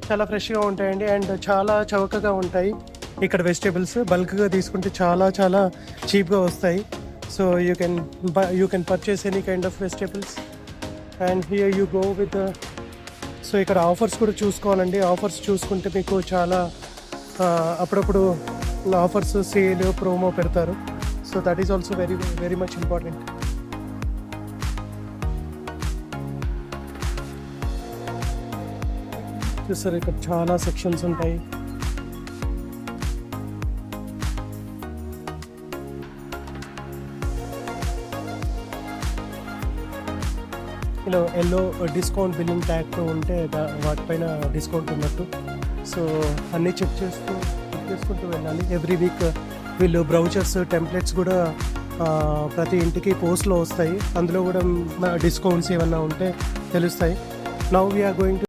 చాలా ఫ్రెష్గా ఉంటాయండి అండ్ చాలా చౌకగా ఉంటాయి. ఇక్కడ వెజిటేబుల్స్ బల్క్గా తీసుకుంటే చాలా చాలా చీప్గా వస్తాయి. So you can purchase any kind of vegetables and here you go with. So ఇక్కడ ఆఫర్స్ కూడా చూసుకోవాలండి. ఆఫర్స్ చూసుకుంటే మీకు చాలా అప్పుడప్పుడు ఆఫర్స్, సేల్, ప్రోమో పెడతారు. So that is also very very much important. చూస్తారు ఇక్కడ చాలా సెక్షన్స్ ఉంటాయి. ఇలా ఎల్లో డిస్కౌంట్ బిల్లింగ్ ట్యాగ్ ఉంటే వాటిపైన డిస్కౌంట్ ఉన్నట్టు. సో అన్నీ చెక్ చేసుకుంటూ వెళ్ళాలి. ఎవ్రీ వీక్ వీళ్ళు బ్రౌచర్స్, టెంప్లెట్స్ కూడా ప్రతి ఇంటికి పోస్ట్లో వస్తాయి. అందులో కూడా డిస్కౌంట్స్ ఏమన్నా ఉంటే తెలుస్తాయి. Now we are going to